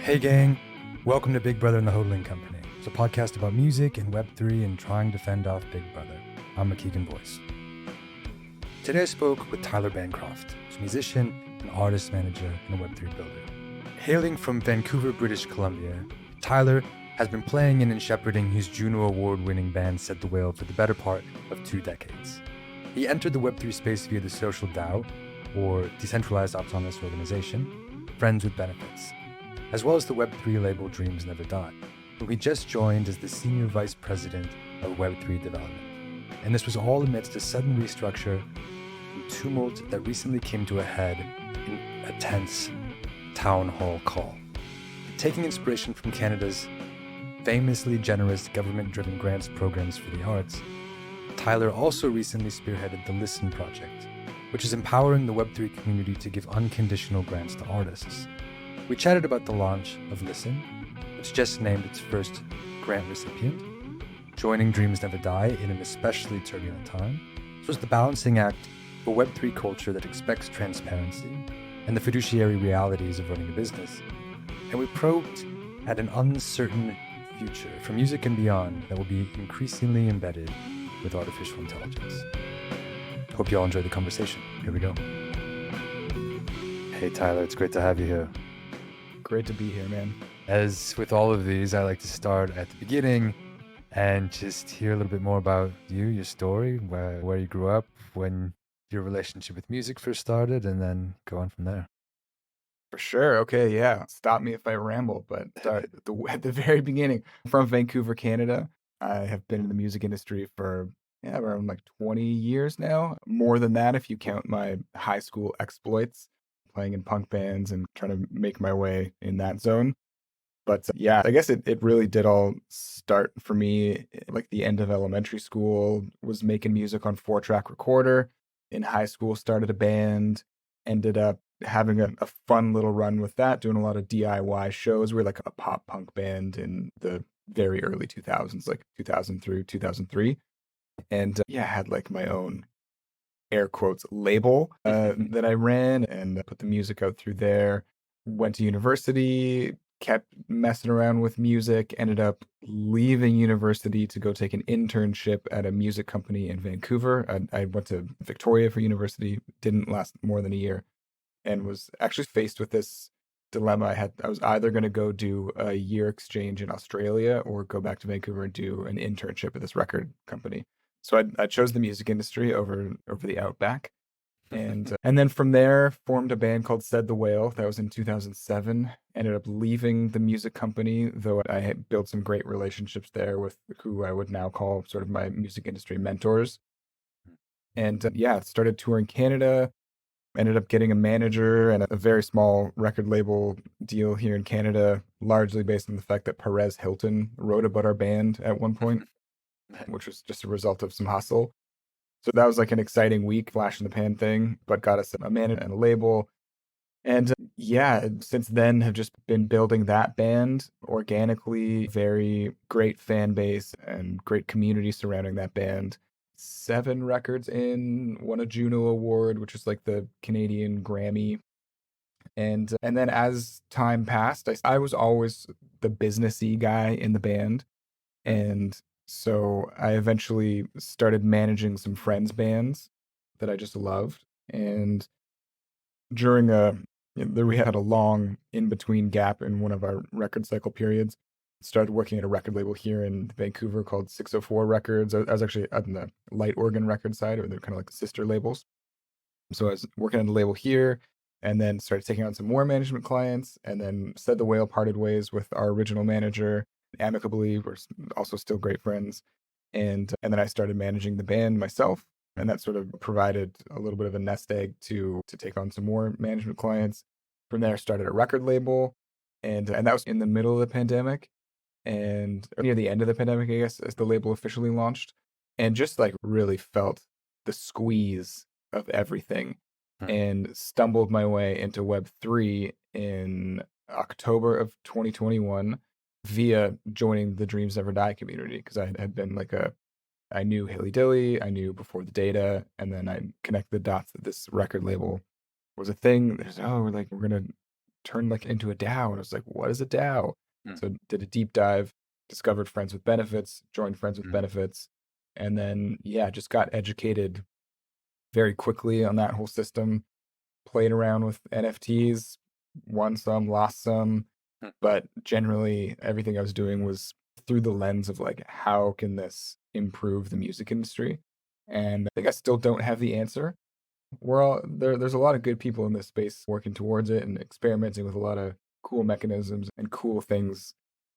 Hey gang, welcome to Big Brother and the Hodling Company. It's a podcast about music and Web3 and trying to fend off Big Brother. I'm a Keegan Voice. Today I spoke with Tyler Bancroft, who's a musician, an artist manager, and a Web3 builder. Hailing from Vancouver, British Columbia, Tyler has been playing in and shepherding his Juno-award winning band Set the Whale for the better part of 2 decades. He entered the Web3 space via the social DAO, or decentralized autonomous organization, Friends with Benefits, as well as the Web3 label Dreams Never Die, who he just joined as the Senior Vice President of Web3 Development. And this was all amidst a sudden restructure and tumult that recently came to a head in a tense town hall call. Taking inspiration from Canada's famously generous government-driven grants programs for the arts, Tyler also recently spearheaded the Listen project, which is empowering the Web3 community to give unconditional grants to artists. We chatted about the launch of Listen, which just named its first grant recipient, joining Dreams Never Die in an especially turbulent time. This was the balancing act for Web3 culture that expects transparency and the fiduciary realities of running a business. And we probed at an uncertain future for music and beyond that will be increasingly embedded with artificial intelligence. Hope you all enjoyed the conversation. Here we go. Hey Tyler, it's great to have you here. Great to be here, man. As with all of these, I like to start at the beginning and just hear a little bit more about you, your story, where you grew up, when your relationship with music first started, and then go on from there. For sure. Okay, yeah. Stop me if I ramble, but start at the very beginning. I'm from Vancouver, Canada. I have been in the music industry for around like 20 years now. More than that if you count my high school exploits, playing in punk bands and trying to make my way in that zone. But I guess it really did all start for me like the end of elementary school. Was making music on 4-track recorder. In high school, started a band, ended up having a fun little run with that, doing a lot of DIY shows. We were like a pop punk band in the very early 2000s, like 2000 through 2003. And had like my own air quotes label that I ran and put the music out through there. Went to university, kept messing around with music, ended up leaving university to go take an internship at a music company in Vancouver. I went to Victoria for university, didn't last more than a year, and was actually faced with this dilemma. I was either going to go do a year exchange in Australia or go back to Vancouver and do an internship at this record company. So I chose the music industry over the Outback. And then from there, formed a band called Set the Whale. That was in 2007. Ended up leaving the music company, though I had built some great relationships there with who I would now call sort of my music industry mentors. And started touring Canada. Ended up getting a manager and a very small record label deal here in Canada, largely based on the fact that Perez Hilton wrote about our band at one point, which was just a result of some hustle. So that was like an exciting week, flash in the pan thing, but got us a manager and a label. And since then have just been building that band organically, very great fan base and great community surrounding that band. 7 records in, won a Juno-award, which is like the Canadian Grammy. And then as time passed, I was always the businessy guy in the band. And so I eventually started managing some friends' bands that I just loved. And during we had a long in-between gap in one of our record cycle periods. Started working at a record label here in Vancouver called 604 Records. I was actually on the light organ record side, or they're kind of like sister labels. So I was working on the label here, and then started taking on some more management clients, and then Said the Whale parted ways with our original manager amicably. We're also still great friends. And then I started managing the band myself, and that sort of provided a little bit of a nest egg to take on some more management clients. From there, I started a record label, and that was in the middle of the pandemic. And near the end of the pandemic, I guess, as the label officially launched, and just like really felt the squeeze of everything and stumbled my way into Web3 in October of 2021 via joining the Dreams Never Die community, because I had been I knew Hilly Dilly, I knew Before the Data, and then I connected the dots that this record label was a thing. We're going to turned like into a DAO. And I was like, what is a DAO? Mm, So did a deep dive, discovered Friends with Benefits, joined Friends with mm, Benefits, and then yeah, just got educated very quickly on that whole system. Played around with NFTs, won some, lost some, mm. but generally everything I was doing was through the lens of like, how can this improve the music industry? And I think I still don't have the answer. There's a lot of good people in this space working towards it and experimenting with a lot of cool mechanisms and cool things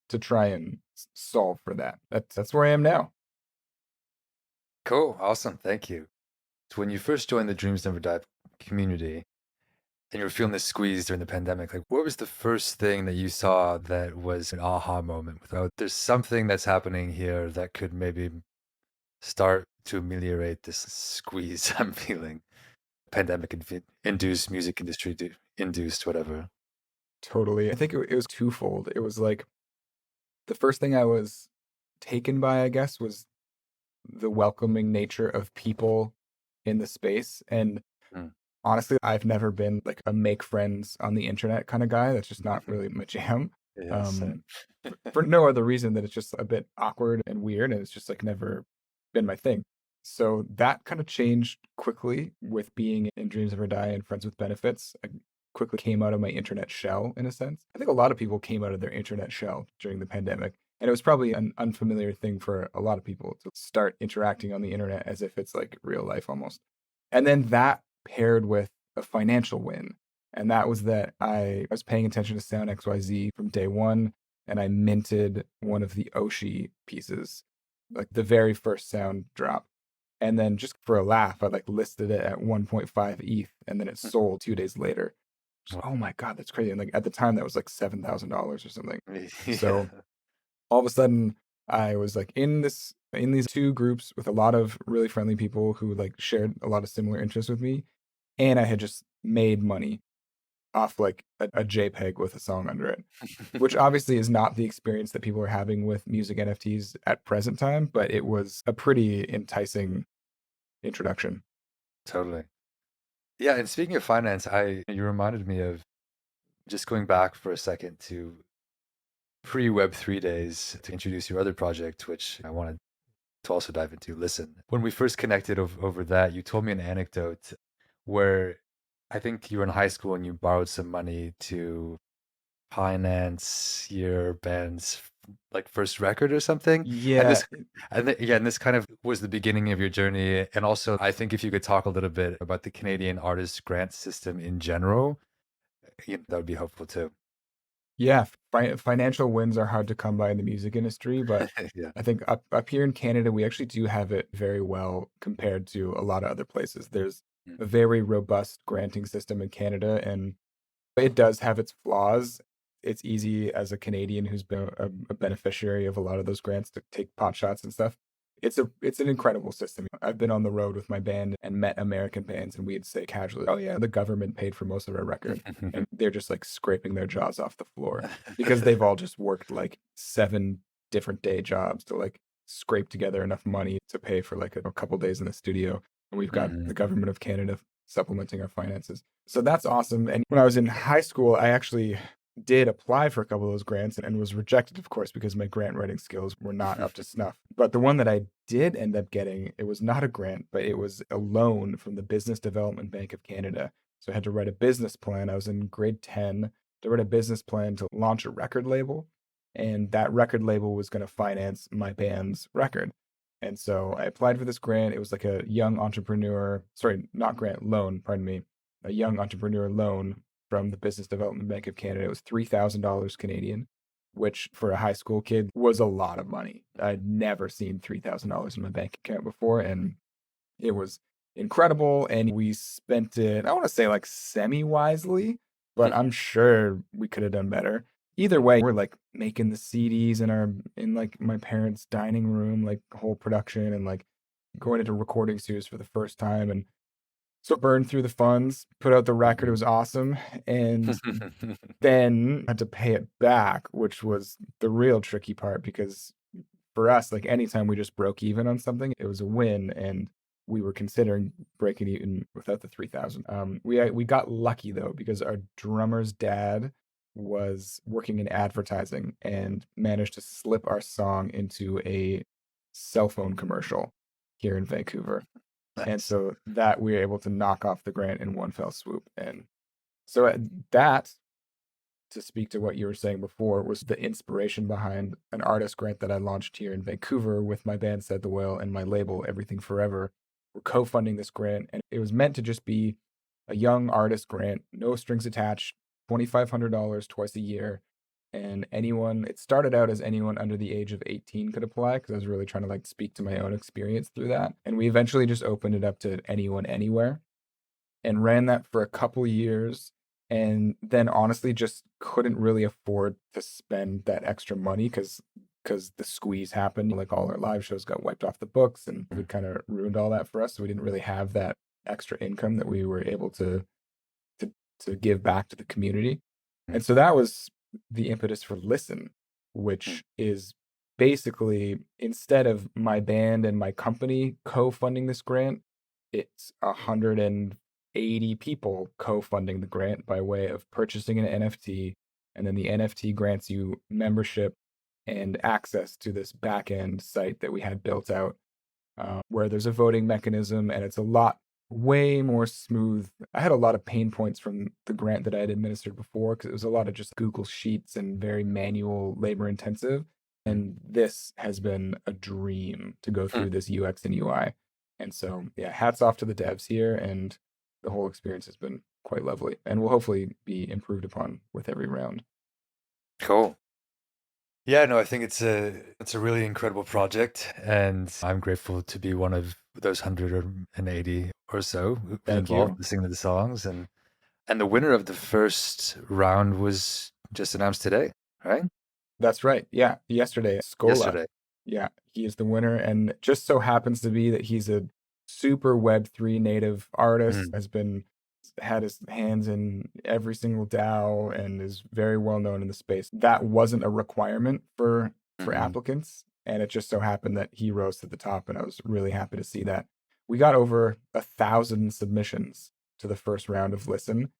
to try and solve for that. That's where I am now. Cool. Awesome. Thank you. So when you first joined the Dreams Never Die community and you were feeling this squeeze during the pandemic, like what was the first thing that you saw that was an aha moment without there's something that's happening here that could maybe start to ameliorate this squeeze I'm feeling? Pandemic induced, music industry induced, whatever. Totally. I think it was twofold. It was like the first thing I was taken by, I guess, was the welcoming nature of people in the space. And Mm. honestly, I've never been like a make friends on the internet kind of guy. That's just not really my jam. Yeah, same. Um, for no other reason than it's just a bit awkward and weird, and it's just like never been my thing. So that kind of changed quickly with being in Dreams Never Die and Friends with Benefits. I quickly came out of my internet shell in a sense. I think a lot of people came out of their internet shell during the pandemic. And it was probably an unfamiliar thing for a lot of people to start interacting on the internet as if it's like real life almost. And then that paired with a financial win. And that was that I was paying attention to Sound XYZ from day one, and I minted one of the Oshi pieces, like the very first sound drop. And then just for a laugh, I like listed it at 1.5 ETH, and then it sold 2 days later. Just, oh my God, that's crazy. And like at the time, that was like $7,000 or something. Yeah. So all of a sudden, I was like in these two groups with a lot of really friendly people who like shared a lot of similar interests with me, and I had just made money off like a JPEG with a song under it, which obviously is not the experience that people are having with music NFTs at present time, but it was a pretty enticing introduction. Totally. Yeah, and speaking of finance, I you reminded me of just going back for a second to pre-Web3 days to introduce your other project, which I wanted to also dive into. Listen, when we first connected over that, you told me an anecdote where I think you were in high school and you borrowed some money to finance your band's like first record or something. And Yeah, this and this kind of was the beginning of your journey. And also I think if you could talk a little bit about the Canadian artist grant system in general, that would be helpful too. yeah, financial wins are hard to come by in the music industry, but Yeah. I think up here in Canada, we actually do have it very well compared to a lot of other places. There's Mm. a very robust granting system in Canada, and it does have its flaws. It's easy as a Canadian who's been a beneficiary of a lot of those grants to take pot shots and stuff. It's an incredible system. I've been on the road with my band and met American bands, and we'd say casually, "Oh yeah, the government paid for most of our record," and they're just like scraping their jaws off the floor because they've all just worked like 7 different day jobs to like scrape together enough money to pay for like a couple days in the studio, and we've got the Mhm. government of Canada supplementing our finances. So that's awesome. And when I was in high school, I actually did apply for a couple of those grants and was rejected, of course, because my grant writing skills were not up to snuff. But the one that I did end up getting, it was not a grant, but it was a loan from the Business Development Bank of Canada. So I had to write a business plan. I was in grade 10 to write a business plan to launch a record label. And that record label was going to finance my band's record. And so I applied for this grant. It was like a young entrepreneur, sorry, not grant, loan, pardon me, a young entrepreneur loan from the Business Development Bank of Canada. It was $3,000 Canadian, which for a high school kid was a lot of money. I'd never seen $3,000 in my bank account before, and it was incredible. And we spent it, I want to say like semi wisely, but I'm sure we could have done better. Either way, we're like making the CDs in like my parents' dining room, like whole production, and like going into recording studios for the first time. And so burned through the funds, put out the record. It was awesome. And then had to pay it back, which was the real tricky part because for us, like anytime we just broke even on something, it was a win. And we were considering breaking even without the 3,000. We got lucky though, because our drummer's dad was working in advertising and managed to slip our song into a cell phone commercial here in Vancouver. And Nice. so that we were able to knock off the grant in one fell swoop. And so that, to speak to what you were saying before, was the inspiration behind an artist grant that I launched here in Vancouver with my band Said the Whale and my label Everything Forever. We're co-funding this grant, and it was meant to just be a young artist grant, no strings attached, $2,500 twice a year. And it started out as anyone under the age of 18 could apply, because I was really trying to like speak to my own experience through that. And we eventually just opened it up to anyone, anywhere, and ran that for a couple years, and then honestly just couldn't really afford to spend that extra money because the squeeze happened. Like all our live shows got wiped off the books, and we kind of ruined all that for us. So we didn't really have that extra income that we were able to to give back to the community. And so that was the impetus for Listen, which is basically, instead of my band and my company co-funding this grant, it's 180 people co-funding the grant by way of purchasing an NFT, and then the NFT grants you membership and access to this back-end site that we had built out, where there's a voting mechanism, and it's a lot way more smooth. I had a lot of pain points from the grant that I had administered before, because it was a lot of just Google Sheets and very manual, labor intensive. And this has been a dream to go through this UX and UI. And so, yeah, hats off to the devs here, and the whole experience has been quite lovely, and will hopefully be improved upon with every round. Cool. Yeah, no, I think it's a really incredible project, and I'm grateful to be one of those 180 or so who've been Thank involved you. listening to the songs, and the winner of the first round was just announced today, right? That's right. Yeah, yesterday, Scola. Yesterday. Yeah, he is the winner, and it just so happens to be that he's a super Web3 native artist, Mm, has had his hands in every single DAO, and is very well known in the space. That wasn't a requirement for mhm. applicants, and it just so happened that he rose to the top, and I was really happy to see that. We got over 1,000 submissions to the first round of Listen,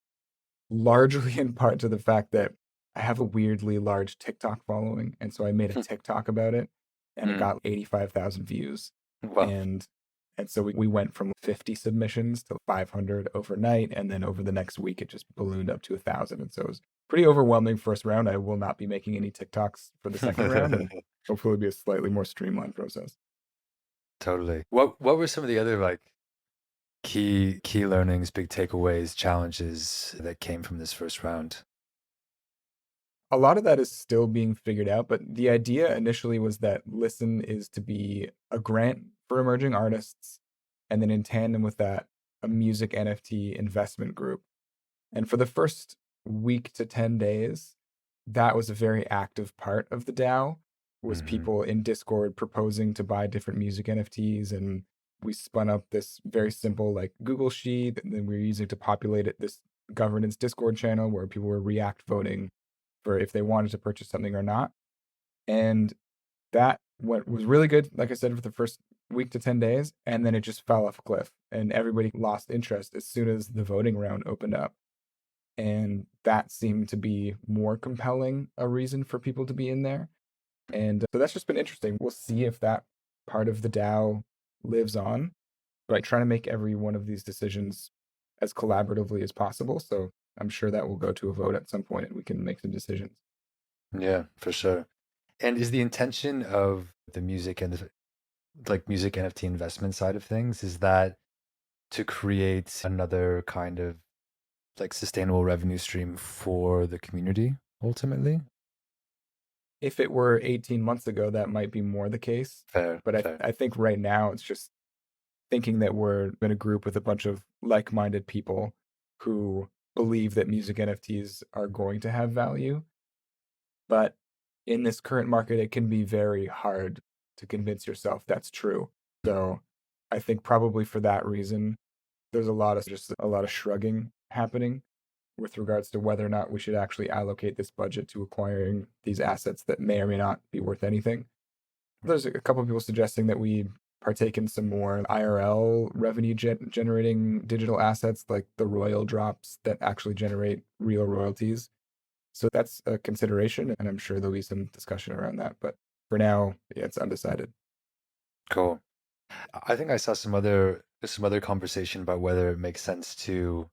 largely in part to the fact that I have a weirdly large TikTok following, and so I made a TikTok about it, and it Mm. got 85,000 views. Well, And so we went from 50 submissions to 500 overnight, and then over the next week it just ballooned up to 1,000. And so it was pretty overwhelming first round. I will not be making any TikToks for the second round, and hopefully it'll be a slightly more streamlined process. totally. What were some of the other like key learnings, big takeaways, challenges that came from this first round? A lot of that is still being figured out, but the idea initially was that Listen is to be a grant for emerging artists, and then in tandem with that, a music NFT investment group. And for the first week to 10 days, that was a very active part of the DAO, was Hmm. people in Discord proposing to buy different music NFTs. And we spun up this very simple like Google Sheet, and then we were using to populate this governance Discord channel where people were react voting for if they wanted to purchase something or not. And that what was really good, like I said, for the first week to 10 days, and then it just fell off a cliff, and everybody lost interest as soon as the voting round opened up. And that seemed to be more compelling a reason for people to be in there. And so that's just been interesting. We'll see if that part of the DAO lives on, but trying to make every one of these decisions as collaboratively as possible. So I'm sure that will go to a vote at some point, and we can make some decisions. Yeah, for sure. And is the intention of the music and the like music NFT investment side of things, is that to create another kind of like sustainable revenue stream for the community ultimately? If it were 18 months ago, that might be more the case. Fair, But fair. I think right now it's just thinking that we're in a group with a bunch of like-minded people who believe that music NFTs are going to have value. But in this current market, it can be very hard to convince yourself that's true. So I think probably for that reason, there's a lot of shrugging happening with regards to whether or not we should actually allocate this budget to acquiring these assets that may or may not be worth anything. There's a couple of people suggesting that we partake in some more IRL revenue generating digital assets like the royal drops that actually generate real royalties. So that's a consideration, and I'm sure there'll be some discussion around that. But for now, yeah, it's undecided. Cool. I think I saw some other conversation about whether it makes sense to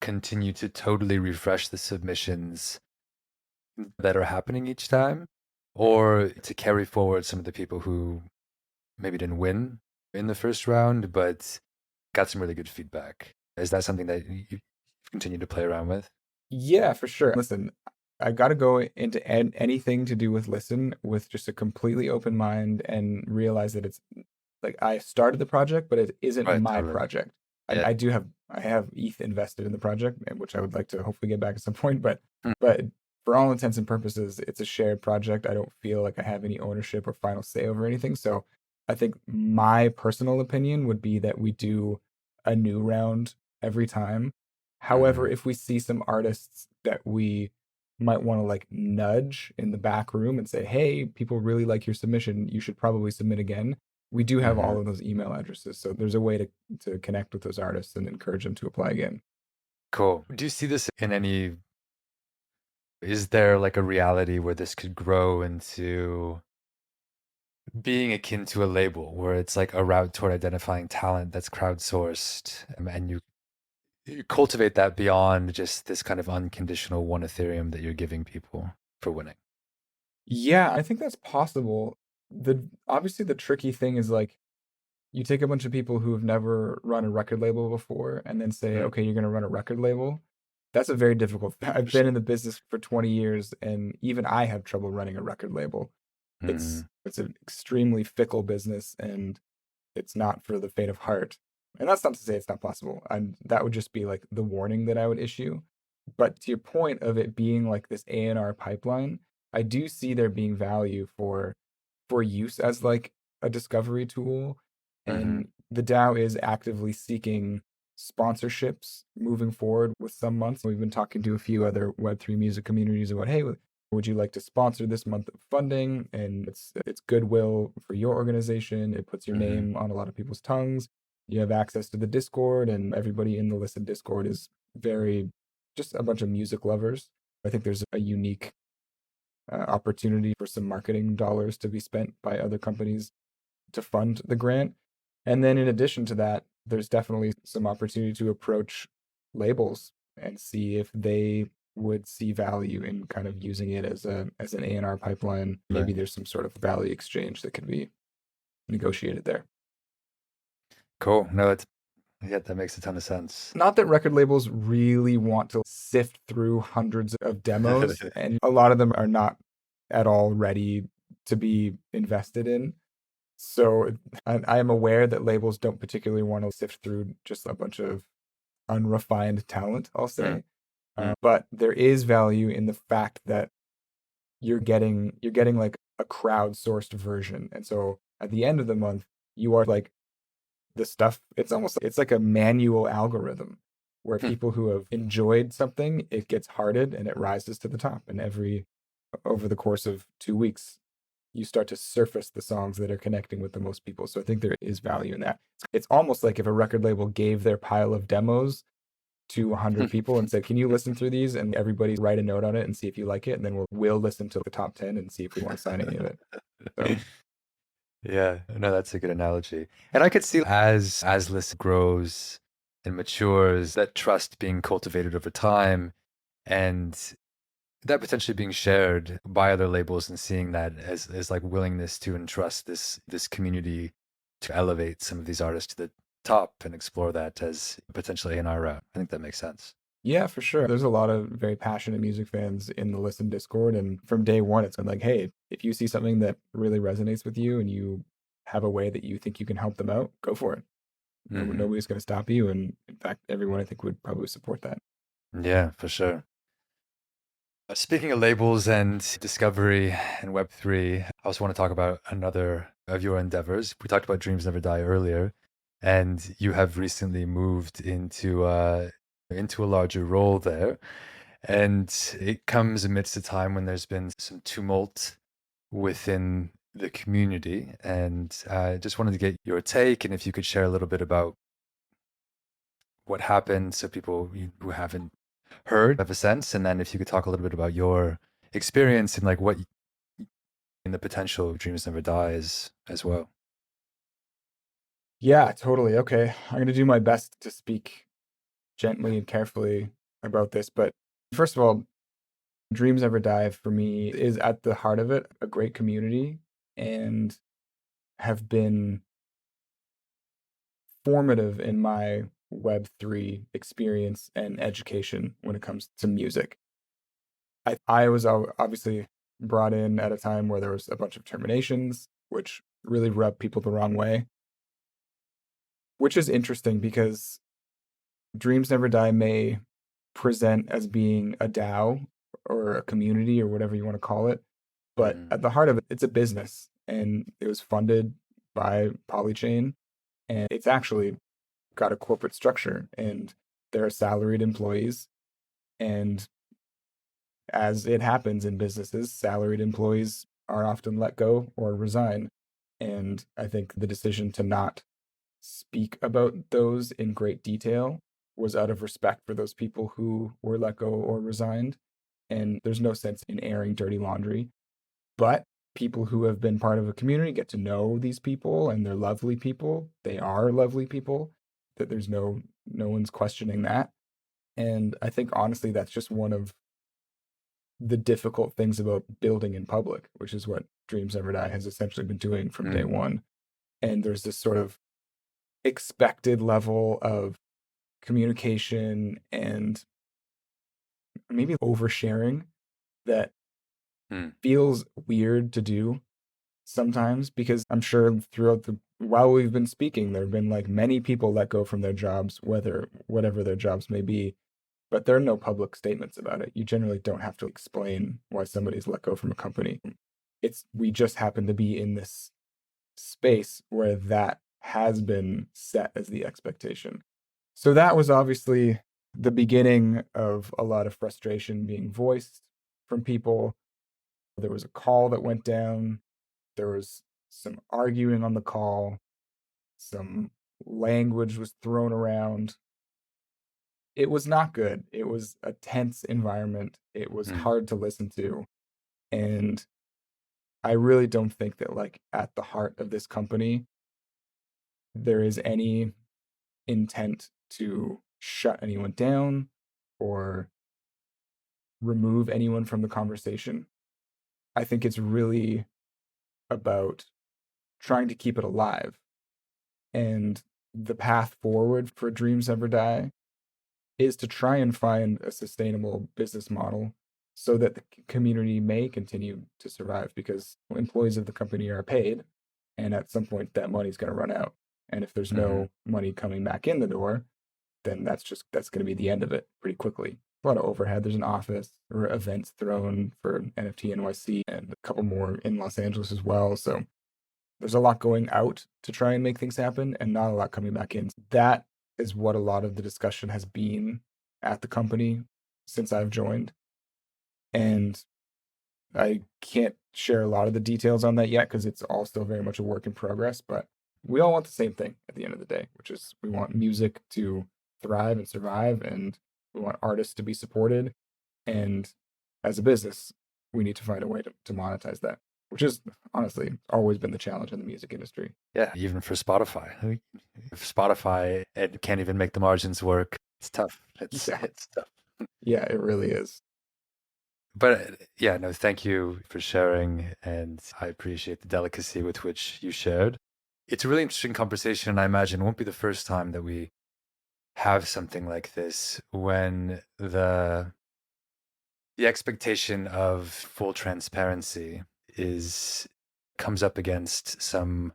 continue to totally refresh the submissions that are happening each time, or to carry forward some of the people who maybe didn't win in the first round, but got some really good feedback. Is that something that you continue to play around with? Yeah, for sure. Listen, I got to go into anything to do with listen with just a completely open mind and realize that it's like I started the project, but it isn't Right, my totally. project. Yeah. I have ETH invested in the project, which I would like to hopefully get back at some point. Mm, But for all intents and purposes, it's a shared project. I don't feel like I have any ownership or final say over anything. So I think my personal opinion would be that we do a new round every time. However, mhm, if we see some artists that we might want to like nudge in the back room and say, hey, people really like your submission, you should probably submit again. We do have mhm. all of those email addresses. So there's a way to connect with those artists and encourage them to apply again. Cool. Do you see this in any, is there like a reality where this could grow into being akin to a label where it's like a route toward identifying talent that's crowdsourced, and you cultivate that beyond just this kind of unconditional one Ethereum that you're giving people for winning? Yeah, I think that's possible. The Obviously the tricky thing is like you take a bunch of people who have never run a record label before and then say, Mm, okay, you're going to run a record label. That's a very difficult. I've been in the business for 20 years and even I have trouble running a record label. mhm, It's an extremely fickle business and it's not for the faint of heart. And that's not to say it's not possible. And that would just be like the warning that I would issue. But to your point of it being like this A&R pipeline, I do see there being value for use as like a discovery tool. mhm, And the DAO is actively seeking sponsorships moving forward with some months. We've been talking to a few other Web3 music communities about, hey, would you like to sponsor this month of funding? And it's goodwill for your organization. It puts your mhm. name on a lot of people's tongues. You have access to the Discord, and everybody in the listed Discord is very just a bunch of music lovers. I think there's a unique opportunity for some marketing dollars to be spent by other companies to fund the grant. And then in addition to that, there's definitely some opportunity to approach labels and see if they would see value in kind of using it as an A&R pipeline. Maybe Right. there's some sort of value exchange that could be negotiated there. Cool. No, it's, yeah, that makes a ton of sense. Not that record labels really want to sift through hundreds of demos, and a lot of them are not at all ready to be invested in. So I am aware that labels don't particularly want to sift through just a bunch of unrefined talent, I'll Mm, say. mm, But there is value in the fact that you're getting like a crowdsourced version. And so at the end of the month, you are like the stuff, it's like a manual algorithm where hmm. people who have enjoyed something, it gets hearted and it rises to the top. And over the course of 2 weeks, you start to surface the songs that are connecting with the most people. So I think there is value in that. It's almost like if a record label gave their pile of demos to 100 people and said, "Can you listen through these?" and everybody write a note on it and see if you like it, and then we'll listen to the top 10 and see if we want to sign any of it. So Yeah, no, that's a good analogy. And I could see as list grows and matures, that trust being cultivated over time, and that potentially being shared by other labels, and seeing that as like willingness to entrust this community to elevate some of these artists to the top and explore that as potentially in our route. I think that makes sense. yeah, for sure. There's a lot of very passionate music fans in the Listen Discord. And from day one, it's been like, hey, if you see something that really resonates with you and you have a way that you think you can help them out, go for it. Hmm. Nobody's going to stop you. And in fact, everyone I think would probably support that. Yeah, for sure. Speaking of labels and discovery and Web3, I also want to talk about another of your endeavors. We talked about Dreams Never Die earlier, and you have recently moved into a larger role there. And it comes amidst a time when there's been some tumult within the community. And I just wanted to get your take, and if you could share a little bit about what happened so people who haven't heard of a sense, and then if you could talk a little bit about your experience and like what in the potential of Dreams Never Die is as well. Yeah, totally. Okay. I'm going to do my best to speak gently and carefully about this. But first of all, Dreams Never Die for me is at the heart of it a great community and have been formative in my Web3 experience and education when it comes to music. I was obviously brought in at a time where there was a bunch of terminations, which really rubbed people the wrong way, which is interesting because Dreams Never Die may present as being a DAO or a community or whatever you want to call it. But Mm, at the heart of it, it's a business and it was funded by Polychain. And it's actually got a corporate structure and there are salaried employees. And as it happens in businesses, salaried employees are often let go or resign. And I think the decision to not speak about those in great detail was out of respect for those people who were let go or resigned. And there's no sense in airing dirty laundry. But people who have been part of a community get to know these people and they're lovely people. They are lovely people. That there's no one's questioning that. And I think honestly that's just one of the difficult things about building in public, which is what Dreams Never Die has essentially been doing from day mm, one. And there's this sort of expected level of communication and maybe oversharing that mm, feels weird to do sometimes because I'm sure throughout the while we've been speaking, there have been like many people let go from their jobs, whatever their jobs may be, but there are no public statements about it. You generally don't have to explain why somebody's let go from a company. It's we just happen to be in this space where that has been set as the expectation. So that was obviously the beginning of a lot of frustration being voiced from people. There was a call that went down. There was some arguing on the call. Some language was thrown around. It was not good. It was a tense environment. It was mm, hard to listen to. And I really don't think that, like, at the heart of this company, there is any intent to shut anyone down or remove anyone from the conversation. I think it's really about trying to keep it alive. And the path forward for Dreams Never Die is to try and find a sustainable business model so that the community may continue to survive because employees of the company are paid. And at some point, that money's going to run out. And if there's mhm, no money coming back in the door, then that's going to be the end of it pretty quickly. A lot of overhead. There's an office or events thrown for NFT NYC and a couple more in Los Angeles as well. So there's a lot going out to try and make things happen and not a lot coming back in. That is what a lot of the discussion has been at the company since I've joined. And I can't share a lot of the details on that yet because it's all still very much a work in progress. But we all want the same thing at the end of the day, which is we want music to thrive and survive, and we want artists to be supported. And as a business, we need to find a way to monetize that, which is honestly always been the challenge in the music industry. yeah, even for Spotify. If Spotify it can't even make the margins work, it's tough. It's Yeah, it's tough. yeah, it really is. But yeah, no, thank you for sharing, and I appreciate the delicacy with which you shared. It's a really interesting conversation, and I imagine it won't be the first time that we have something like this when the expectation of full transparency is comes up against some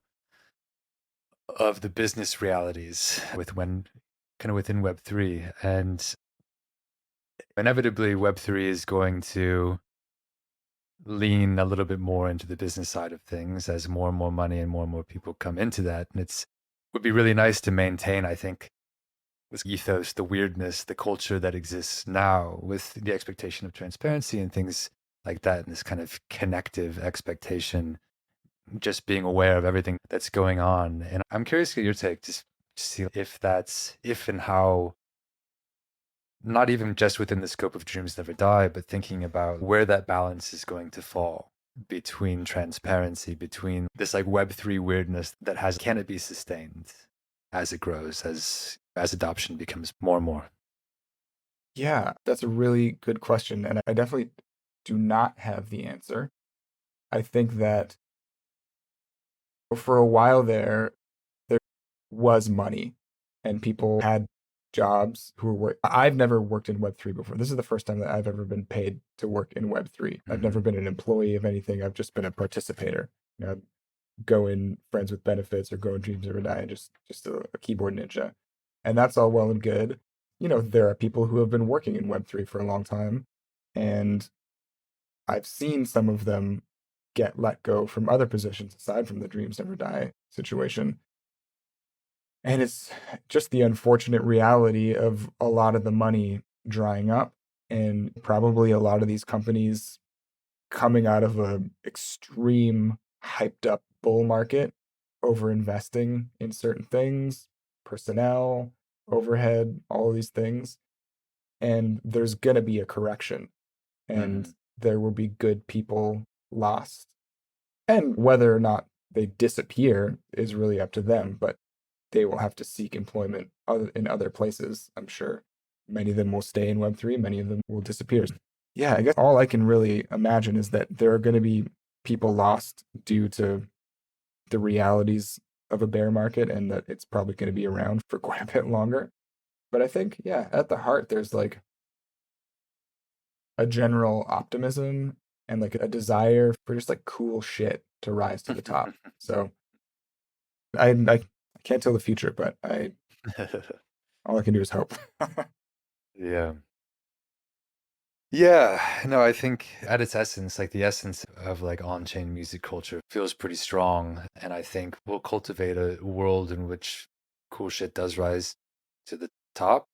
of the business realities with when kind of within Web3. And inevitably, Web3 is going to lean a little bit more into the business side of things as more and more money and more people come into that. And it's would be really nice to maintain, I think, this ethos, the weirdness, the culture that exists now with the expectation of transparency and things like that, and this kind of connective expectation, just being aware of everything that's going on. And I'm curious to get your take, just to see if and how not even just within the scope of Dreams Never Die, but thinking about where that balance is going to fall between transparency, between this like Web3 weirdness that has, can it be sustained as it grows, as adoption becomes more and more? Yeah, that's a really good question. And I definitely do not have the answer. I think that for a while there was money and people had jobs who were I've never worked in Web3 before. This is the first time that I've ever been paid to work in Web3. I've Mm-hmm. never been an employee of anything. I've just been a participator. You know, go in friends with benefits or go in dreams never die and just a keyboard ninja. And that's all well and good. You know, there are people who have been working in Web3 for a long time, and I've seen some of them get let go from other positions aside from the dreams never die situation. And it's just the unfortunate reality of a lot of the money drying up and probably a lot of these companies coming out of a extreme hyped up bull market, over investing in certain things, personnel, overhead, all of these things. And there's going to be a correction and Mm-hmm. there will be good people lost. And whether or not they disappear is really up to them, but they will have to seek employment in other places, I'm sure. Many of them will stay in Web3, many of them will disappear. Yeah, I guess all I can really imagine is that there are going to be people lost due to the realities of a bear market and that it's probably going to be around for quite a bit longer. But I think, yeah, at the heart, there's like a general optimism and like a desire for just like cool shit to rise to the top. So I can't tell the future, but all I can do is hope. Yeah. Yeah, no, I think at its essence, like the essence of like on-chain music culture feels pretty strong. And I think we'll cultivate a world in which cool shit does rise to the top.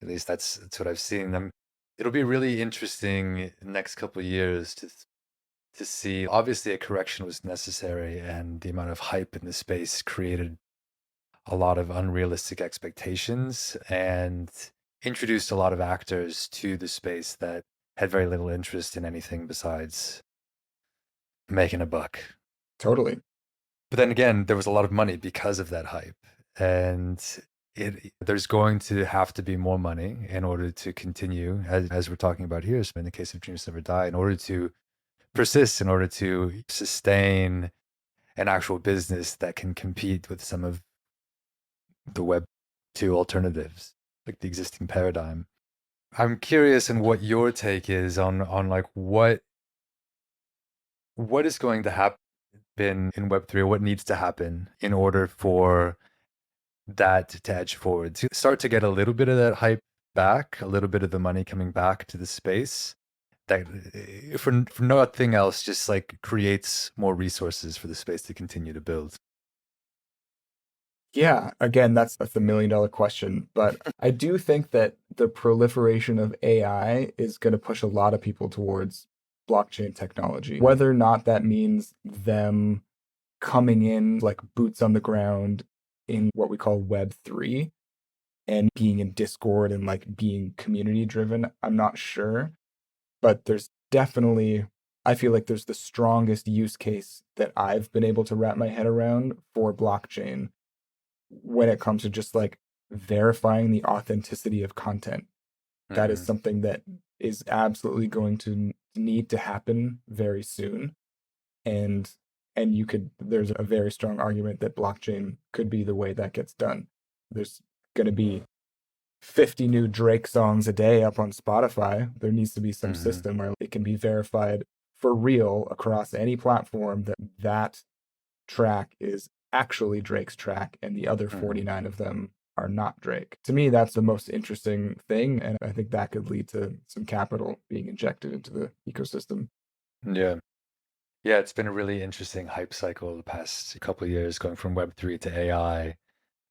At least that's what I've seen. It'll be really interesting next couple of years to see. Obviously, a correction was necessary, and the amount of hype in the space created a lot of unrealistic expectations and introduced a lot of actors to the space that had very little interest in anything besides making a buck. Totally. But then again, there was a lot of money because of that hype. And there's going to have to be more money in order to continue, as we're talking about here, so in the case of Dreams Never Die, in order to persist, in order to sustain an actual business that can compete with some of the Web 2 alternatives, like the existing paradigm. I'm curious in what your take is on like what is going to happen in Web3, what needs to happen in order for that to edge forward, to start to get a little bit of that hype back, a little bit of the money coming back to the space that, for nothing else, just like creates more resources for the space to continue to build. Yeah, again, that's the $1 million question. But I do think that the proliferation of AI is going to push a lot of people towards blockchain technology. Whether or not that means them coming in like boots on the ground in what we call Web3 and being in Discord and like being community driven, I'm not sure. But there's definitely, I feel like there's the strongest use case that I've been able to wrap my head around for blockchain when it comes to just like verifying the authenticity of content. That is Mm-hmm. something that is absolutely going to need to happen very soon. And you could there's a very strong argument that blockchain could be the way that gets done. There's going to be 50 new Drake songs a day up on Spotify. There needs to be some Mm-hmm. system where it can be verified for real across any platform that that track is actually Drake's track and the other Mm-hmm. 49 of them are not Drake. To me, that's the most interesting thing. And I think that could lead to some capital being injected into the ecosystem. Yeah. Yeah, it's been a really interesting hype cycle the past couple of years, going from Web3 to AI,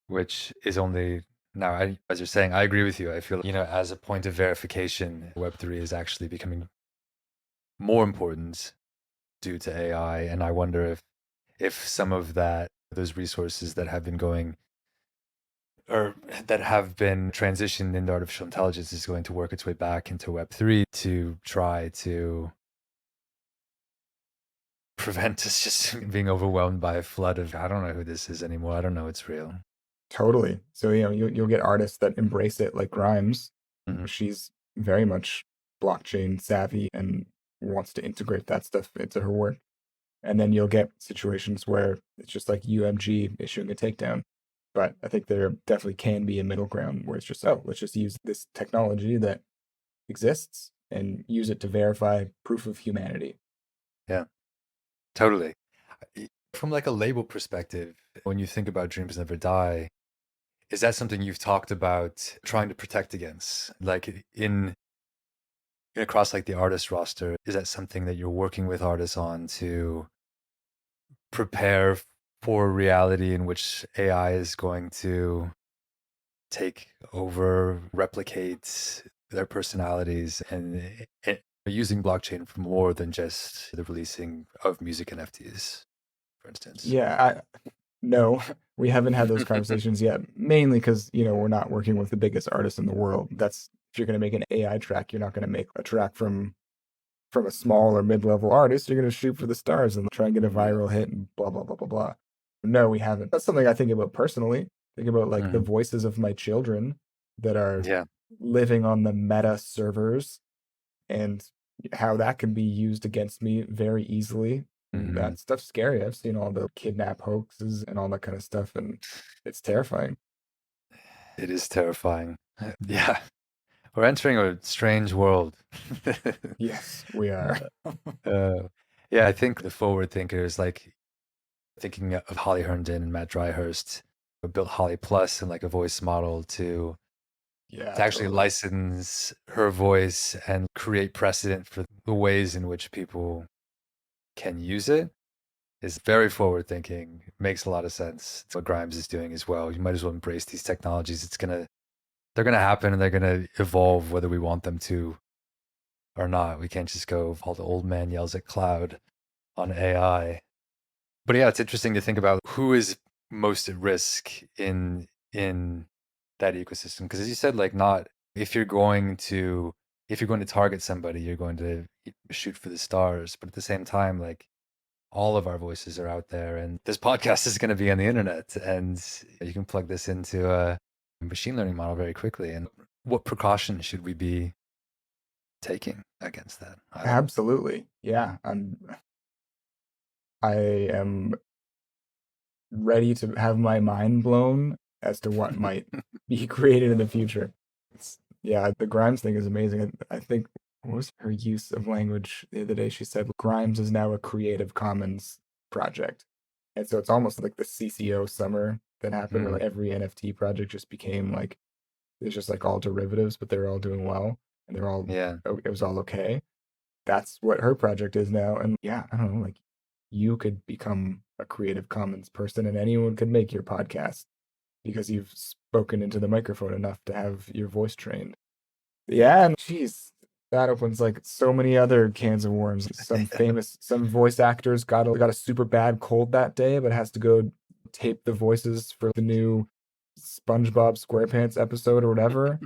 which is only now, as you're saying, I agree with you. I feel, as a point of verification, Web3 is actually becoming more important due to AI. And I wonder if some of those resources that have been going or that have been transitioned into artificial intelligence is going to work its way back into Web3 to try to prevent us just being overwhelmed by a flood of, I don't know who this is anymore. I don't know it's real. Totally. So, you'll get artists that embrace it, like Grimes. Mhm. She's very much blockchain savvy and wants to integrate that stuff into her work. And then you'll get situations where it's just like UMG issuing a takedown. But I think there definitely can be a middle ground where it's just, oh, let's just use this technology that exists and use it to verify proof of humanity. Yeah, totally. From like a label perspective, when you think about Dreams Never Die, is that something you've talked about trying to protect against? Like in across like the artist roster, is that something that you're working with artists on to prepare for a reality in which AI is going to take over, replicate their personalities, and using blockchain for more than just the releasing of music NFTs, for instance? Yeah, no, we haven't had those conversations yet, mainly because, we're not working with the biggest artists in the world. That's if you're going to make an AI track, you're not going to make a track from a small or mid-level artist. You're going to shoot for the stars and try and get a Yeah. viral hit and blah blah blah blah blah. No, we haven't. That's something I think about personally. Think about like the Mhm. voices of my children that are Yeah. living on the meta servers and how that can be used against me very easily. Mhm. That stuff's scary. I've seen all the kidnap hoaxes and all that kind of stuff, and it's terrifying. It is terrifying. Yeah. We're entering a strange world. Yes, we are. Yeah, I think the forward thinkers, like thinking of Holly Herndon and Matt Dryhurst, who built Holly Plus and like a voice model Yeah, to actually totally. license her voice and create precedent for the ways in which people can use it is very forward thinking. Makes a lot of sense. It's what Grimes is doing as well. You might as well embrace these technologies. They're gonna happen and they're gonna evolve whether we want them to or not. We can't just go all the old man yells at cloud on AI. But yeah, it's interesting to think about who is most at risk in that ecosystem. Because as you said, like not if you're going to if you're going to target somebody, you're going to shoot for the stars. But at the same time, like all of our voices are out there, and this podcast is going to be on the internet, and you can plug this into a machine learning model very quickly. And what precautions should we be taking against that? I don't know. Absolutely. Yeah, I am ready to have my mind blown as to what might be created in the future. Yeah, the Grimes thing is amazing. I think what was her use of language the other day? She said Grimes is now a Creative Commons project, and so it's almost like the CCO summer that happened, where like every NFT project just became like it's just like all derivatives, but they're all doing well and they're all Yeah. it was all okay. That's what her project is now. And yeah, I don't know, like you could become a Creative Commons person and anyone could make your podcast because you've spoken into the microphone enough to have your voice trained. Yeah, and geez, that opens like so many other cans of worms. Some voice actors got a super bad cold that day, but has to go tape the voices for the new SpongeBob SquarePants episode or whatever,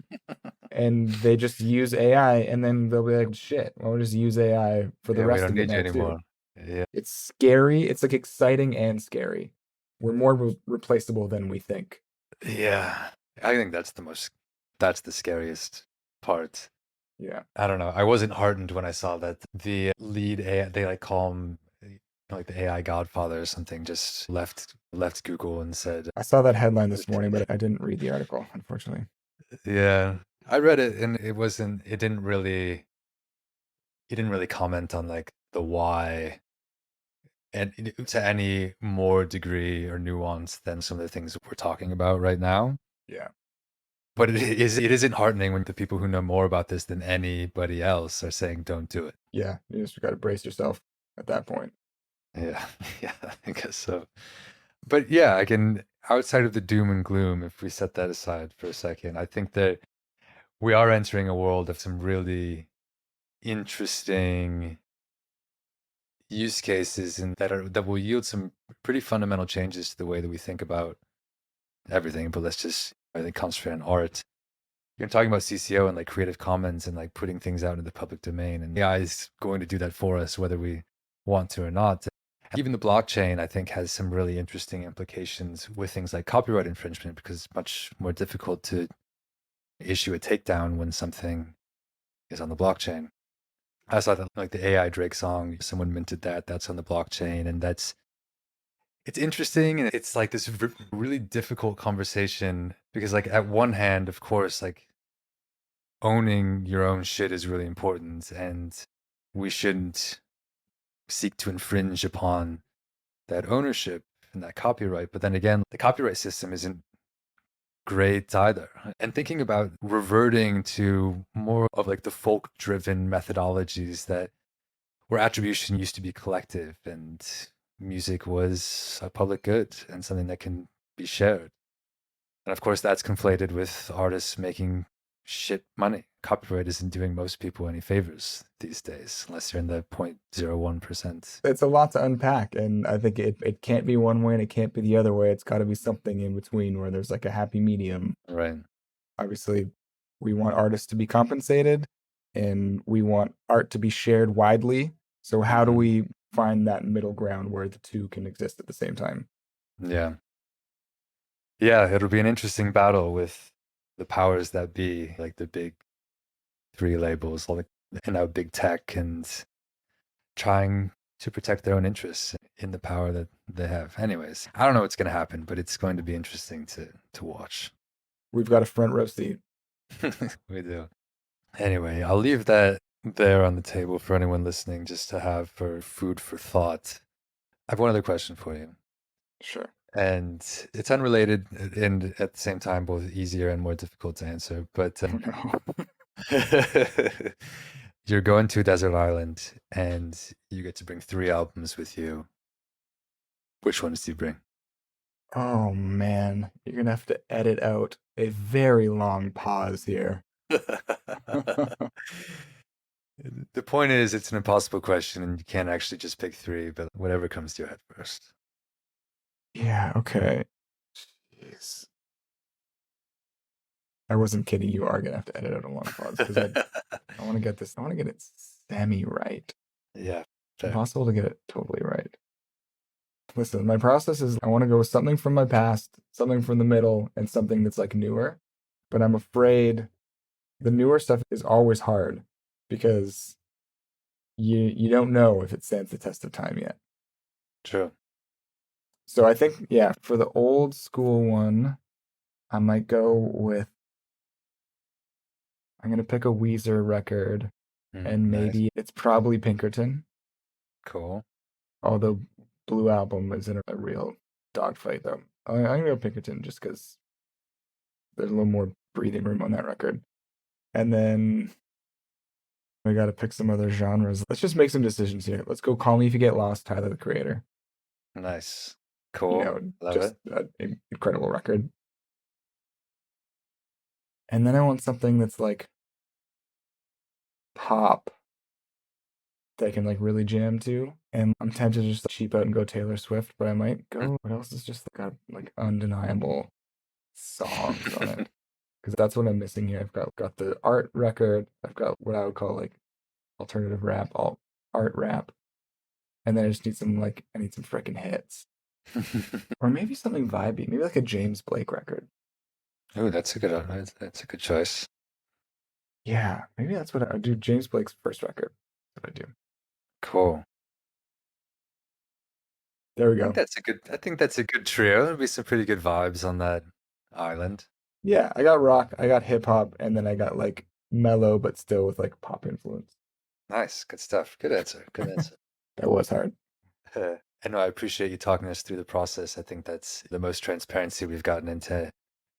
and they just use AI, and then they'll be like, "Shit, well, we'll just use AI for the Yeah, we rest don't of it need you now too." anymore. Yeah. It's scary. It's like exciting and scary. We're more replaceable than we think. Yeah. I think that's the scariest part. Yeah. I don't know. I wasn't heartened when I saw that the lead AI, they like call him like the AI godfather or something, just left Google and said, I saw that headline this morning, but I didn't read the article, unfortunately. yeah. I read it and it didn't really comment on like the why and to any more degree or nuance than some of the things we're talking about right now. Yeah. But it isn't heartening when the people who know more about this than anybody else are saying don't do it. Yeah. You just got to brace yourself at that point. Yeah, yeah, I guess so. But yeah, I can outside of the doom and gloom, if we set that aside for a second, I think that we are entering a world of some really interesting use cases and that will yield some pretty fundamental changes to the way that we think about everything. But let's just I think comes from art. You're talking about CCO and like Creative Commons and like putting things out in the public domain, and AI is going to do that for us whether we want to or not. Even the blockchain, I think, has some really interesting implications with things like copyright infringement, because it's much more difficult to issue a takedown when something is on the blockchain. I saw that like the AI Drake song, someone minted that, that's on the blockchain, and it's interesting, and it's like this really difficult conversation because like at one hand, of course, like owning your own shit is really important, and we shouldn't seek to infringe upon that ownership and that copyright. But then again, the copyright system isn't great either. And thinking about reverting to more of like the folk driven methodologies that where attribution used to be collective and music was a public good and something that can be shared. And of course, that's conflated with artists making shit money. Copyright isn't doing most people any favors these days, unless you're in the 0.01%. It's a lot to unpack, and I think it can't be one way and it can't be the other way. It's got to be something in between where there's like a happy medium. Right. Obviously, we want artists to be compensated and we want art to be shared widely. So how do we find that middle ground where the two can exist at the same time? Yeah. Yeah, it'll be an interesting battle with the powers that be, like the big three labels, like and now big tech, and trying to protect their own interests in the power that they have. Anyways, I don't know what's going to happen, but it's going to be interesting to watch. We've got a front row seat. We do. Anyway, I'll leave that there on the table for anyone listening just to have for food for thought. I have one other question for you. Sure. And it's unrelated and at the same time both easier and more difficult to answer. But you're going to a desert island and you get to bring 3 albums with you. Which ones do you bring? Oh man, you're gonna have to edit out a very long pause here. The point is, it's an impossible question and you can't actually just pick 3, but whatever comes to your head first. Yeah, okay. Jeez. I wasn't kidding. You are gonna have to edit out a long pause because I want to get this. I want to get it semi-right. Yeah. It's impossible to get it totally right. Listen, my process is I want to go with something from my past, something from the middle, and something that's like newer. But I'm afraid the newer stuff is always hard because you don't know if it stands the test of time yet. True. So I think, yeah, for the old school one, I might go with I'm gonna pick a Weezer record, and maybe Nice. it's probably Pinkerton. Cool. Although Blue Album is in a real dogfight, though. I'm gonna go Pinkerton just because there's a little more breathing room on that record. And then we got to pick some other genres. Let's just make some decisions here. Let's go Call Me If You Get Lost, Tyler, the Creator. Nice. Cool. Love just it. an incredible record. And then I want something that's like pop that I can like really jam to. And I'm tempted to just cheap out and go Taylor Swift, but I might go. What else is just got like undeniable songs on it? Because that's what I'm missing here. I've got the art record. I've got what I would call like alternative rap, art rap, and then I just need some I need some freaking hits, or maybe something vibey, maybe like a James Blake record. Oh, that's a good choice. Yeah, maybe that's what I do. James Blake's first record. That's what I do. Cool. There we go. I think that's a good trio. There'll be some pretty good vibes on that island. Yeah, I got rock, I got hip hop, and then I got like mellow but still with like pop influence. Nice, good stuff. Good answer. Good answer. That was hard. And I appreciate you talking us through the process. I think that's the most transparency we've gotten into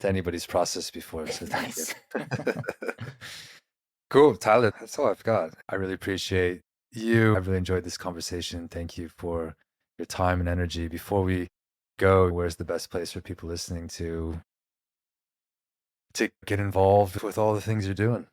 anybody's process before. So thank Nice. you. Cool, Tyler. That's all I've got. I really appreciate you. I've really enjoyed this conversation. Thank you for your time and energy. Before we go, where's the best place for people listening to get involved with all the things you're doing?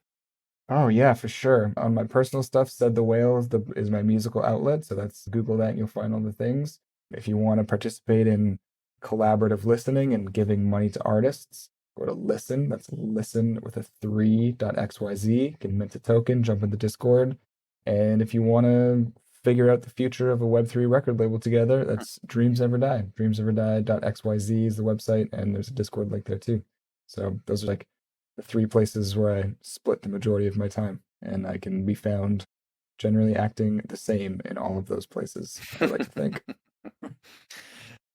Oh yeah, for sure. On my personal stuff, Said the Whale is my musical outlet. So that's Google that and you'll find all the things. If you want to participate in collaborative listening and giving money to artists, go to listen. That's listen with a 3.xyz. You can mint a token, jump in the Discord. And if you want to figure out the future of a Web3 record label together, that's Dreams Never Die. Dreamsneverdie.xyz is the website, and there's a Discord link there too. So those are like the 3 places where I split the majority of my time, and I can be found generally acting the same in all of those places, I like to think.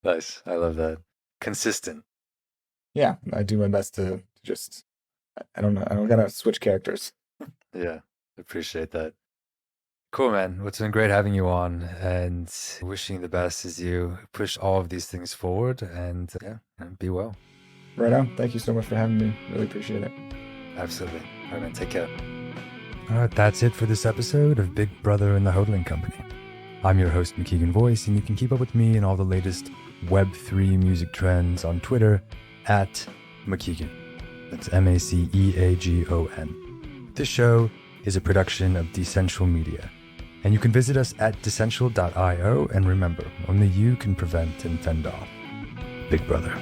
Nice. I love that. Consistent. Yeah, I do my best to just, I don't know, I don't gotta switch characters. Yeah, appreciate that. Cool, man. Well, it's been great having you on, and wishing you the best as you push all of these things forward, and and be well. Right on. Thank you so much for having me. Really appreciate it. Absolutely. All right, man. Take care. All right, that's it for this episode of Big Brother and the Hodling Company. I'm your host, McKeegan Voice, and you can keep up with me and all the latest Web3 music trends on Twitter at McKeegan. That's MACEAGON. This show is a production of Decential Media, and you can visit us at decential.io, and remember, only you can prevent and fend off Big Brother.